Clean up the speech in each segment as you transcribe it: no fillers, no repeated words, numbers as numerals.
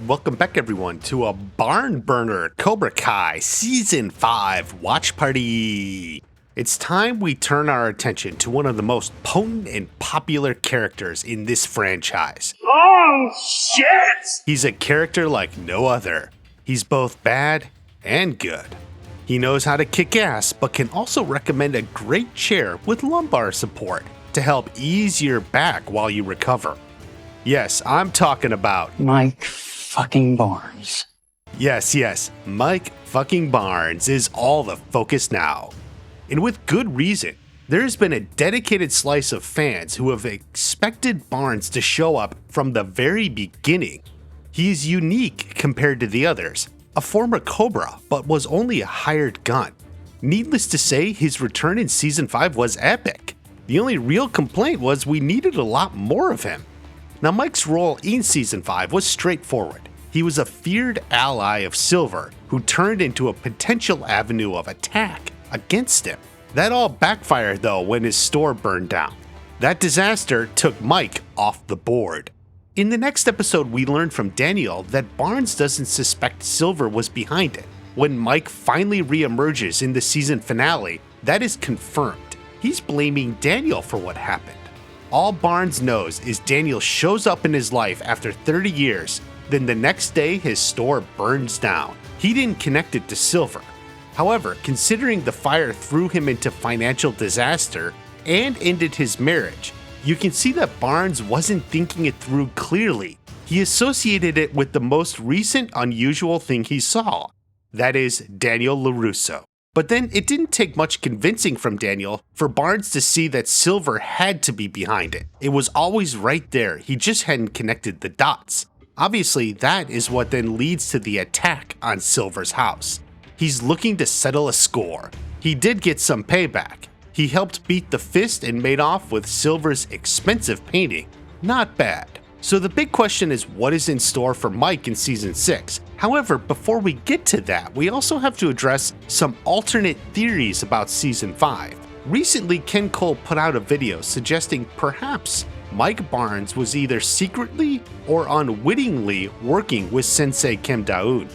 welcome back everyone to a barn burner Cobra Kai Season 5 Watch Party. It's time we turn our attention to one of the most potent and popular characters in this franchise. Oh, shit! He's a character like no other. He's both bad and good. He knows how to kick ass, but can also recommend a great chair with lumbar support to help ease your back while you recover. Yes, I'm talking about Mike fucking Barnes. Yes, Mike fucking Barnes is all the focus now. And with good reason. There's been a dedicated slice of fans who have expected Barnes to show up from the very beginning. He is unique compared to the others, a former Cobra, but was only a hired gun. Needless to say, his return in Season 5 was epic. The only real complaint was we needed a lot more of him. Now, Mike's role in Season 5 was straightforward. He was a feared ally of Silver who turned into a potential avenue of attack against him. That all backfired though when his store burned down. That disaster took Mike off the board. In the next episode, we learned from Daniel that Barnes doesn't suspect Silver was behind it. When Mike finally reemerges in the season finale, that is confirmed. He's blaming Daniel for what happened. All Barnes knows is Daniel shows up in his life after 30 years, then the next day his store burns down. He didn't connect it to Silver. However, considering the fire threw him into financial disaster and ended his marriage, you can see that Barnes wasn't thinking it through clearly. He associated it with the most recent unusual thing he saw, that is, Daniel LaRusso. But then it didn't take much convincing from Daniel for Barnes to see that Silver had to be behind it. It was always right there, he just hadn't connected the dots. Obviously, that is what then leads to the attack on Silver's house. He's looking to settle a score. He did get some payback. He helped beat the fist and made off with Silver's expensive painting. Not bad. So the big question is what is in store for Mike in Season 6? However, before we get to that, we also have to address some alternate theories about Season 5. Recently, Ken Cole put out a video suggesting perhaps Mike Barnes was either secretly or unwittingly working with Sensei Ken Da-Eun.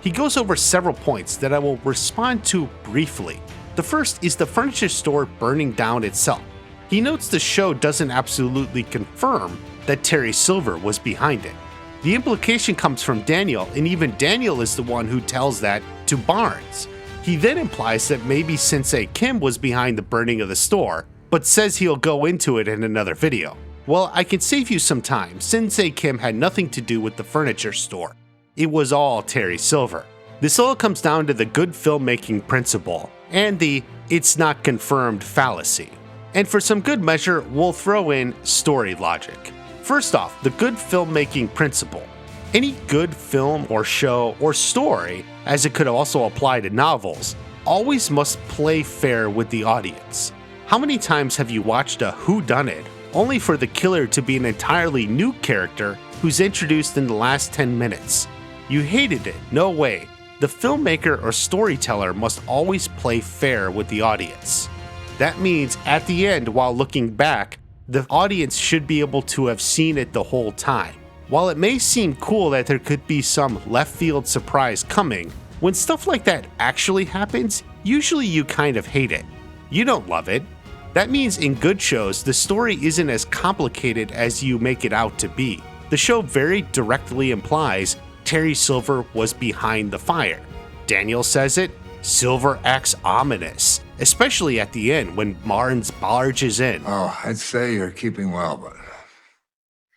He goes over several points that I will respond to briefly. The first is the furniture store burning down itself. He notes the show doesn't absolutely confirm that Terry Silver was behind it. The implication comes from Daniel, and even Daniel is the one who tells that to Barnes. He then implies that maybe Sensei Kim was behind the burning of the store, but says he'll go into it in another video. Well, I can save you some time. Sensei Kim had nothing to do with the furniture store. It was all Terry Silver. This all comes down to the good filmmaking principle and the "it's not confirmed" fallacy. And for some good measure, we'll throw in story logic. First off, the good filmmaking principle. Any good film or show or story, as it could also apply to novels, always must play fair with the audience. How many times have you watched a whodunit only for the killer to be an entirely new character who's introduced in the last 10 minutes? You hated it, no way. The filmmaker or storyteller must always play fair with the audience. That means at the end, while looking back, the audience should be able to have seen it the whole time. While it may seem cool that there could be some left field surprise coming, when stuff like that actually happens, usually you kind of hate it. You don't love it. That means in good shows, the story isn't as complicated as you make it out to be. The show very directly implies Terry Silver was behind the fire. Daniel says it, Silver acts ominous, especially at the end when Barnes barges in. Oh, I'd say you're keeping well, but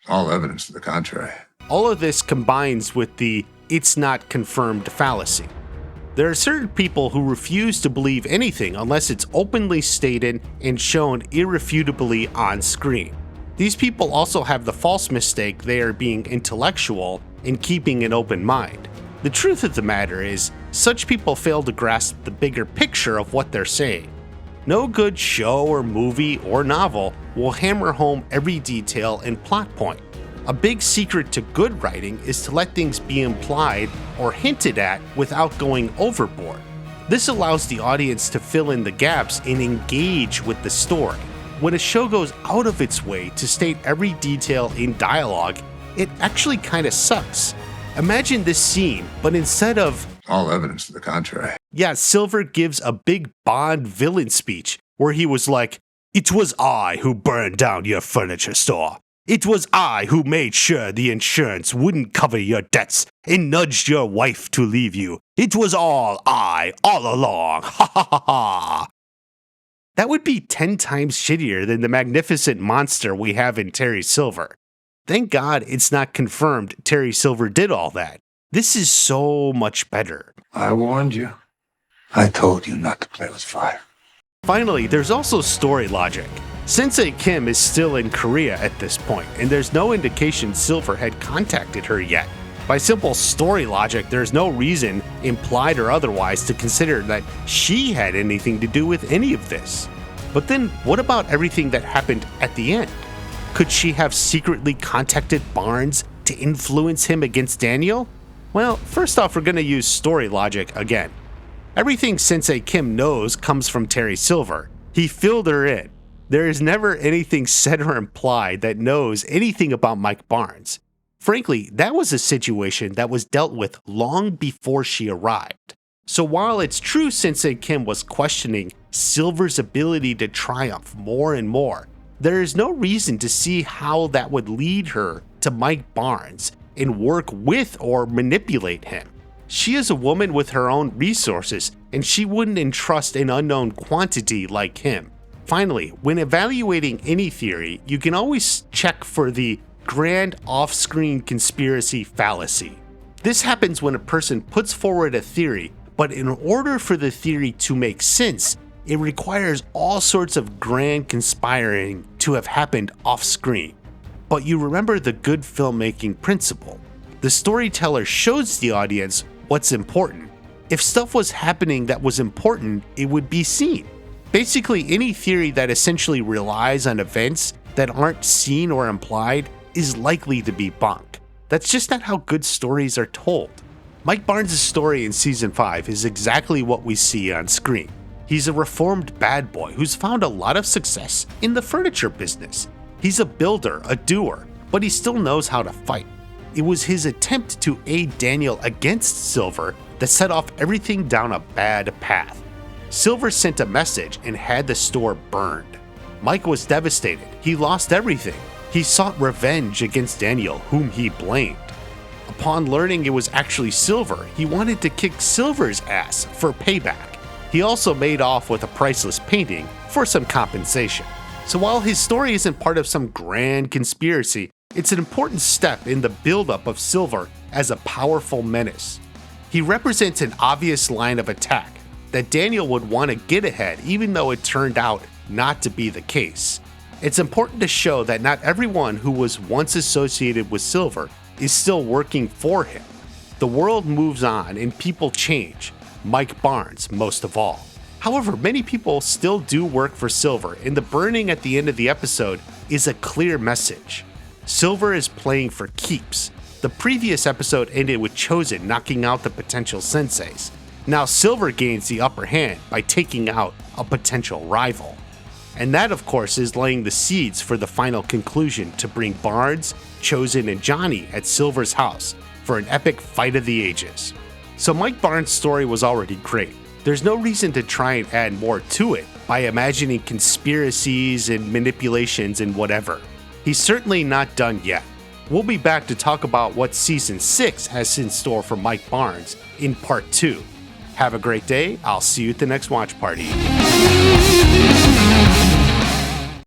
all evidence to the contrary. All of this combines with the "it's not confirmed" fallacy. There are certain people who refuse to believe anything unless it's openly stated and shown irrefutably on screen. These people also have the false mistake they are being intellectual and keeping an open mind. The truth of the matter is, such people fail to grasp the bigger picture of what they're saying. No good show or movie or novel will hammer home every detail and plot point. A big secret to good writing is to let things be implied or hinted at without going overboard. This allows the audience to fill in the gaps and engage with the story. When a show goes out of its way to state every detail in dialogue, it actually kinda sucks. Imagine this scene, but instead of All evidence to the contrary. yeah, Silver gives a big Bond villain speech where he was like, "It was I who burned down your furniture store. It was I who made sure the insurance wouldn't cover your debts and nudged your wife to leave you. It was all I, all along. Ha ha ha ha." That would be 10 times shittier than the magnificent monster we have in Terry Silver. Thank God it's not confirmed Terry Silver did all that. This is so much better. I warned you. I told you not to play with fire. Finally, there's also story logic. Sensei Kim is still in Korea at this point, and there's no indication Silver had contacted her yet. By simple story logic, there's no reason, implied or otherwise, to consider that she had anything to do with any of this. But then, what about everything that happened at the end? Could she have secretly contacted Barnes to influence him against Daniel? Well, first off, we're going to use story logic again. Everything Sensei Kim knows comes from Terry Silver. He filled her in. There is never anything said or implied that knows anything about Mike Barnes. Frankly, that was a situation that was dealt with long before she arrived. So while it's true Sensei Kim was questioning Silver's ability to triumph more and more, there is no reason to see how that would lead her to Mike Barnes and work with or manipulate him. She is a woman with her own resources, and she wouldn't entrust an unknown quantity like him. Finally, when evaluating any theory, you can always check for the grand off-screen conspiracy fallacy. This happens when a person puts forward a theory, but in order for the theory to make sense, it requires all sorts of grand conspiring to have happened off-screen. But you remember the good filmmaking principle. The storyteller shows the audience what's important. If stuff was happening that was important, it would be seen. Basically, any theory that essentially relies on events that aren't seen or implied is likely to be bunk. That's just not how good stories are told. Mike Barnes' story in Season 5 is exactly what we see on screen. He's a reformed bad boy who's found a lot of success in the furniture business. He's a builder, a doer, but he still knows how to fight. It was his attempt to aid Daniel against Silver that set off everything down a bad path. Silver sent a message and had the store burned. Mike was devastated. He lost everything. He sought revenge against Daniel, whom he blamed. Upon learning it was actually Silver, he wanted to kick Silver's ass for payback. He also made off with a priceless painting for some compensation. So while his story isn't part of some grand conspiracy, it's an important step in the buildup of Silver as a powerful menace. He represents an obvious line of attack that Daniel would want to get ahead even though it turned out not to be the case. It's important to show that not everyone who was once associated with Silver is still working for him. The world moves on and people change, Mike Barnes most of all. However, many people still do work for Silver, and the burning at the end of the episode is a clear message. Silver is playing for keeps. The previous episode ended with Chosen knocking out the potential senseis. Now Silver gains the upper hand by taking out a potential rival. And that, of course, is laying the seeds for the final conclusion to bring Barnes, Chosen, and Johnny at Silver's house for an epic fight of the ages. So Mike Barnes' story was already great. There's no reason to try and add more to it by imagining conspiracies and manipulations and whatever. He's certainly not done yet. We'll be back to talk about what Season 6 has in store for Mike Barnes in Part 2. Have a great day. I'll see you at the next watch party.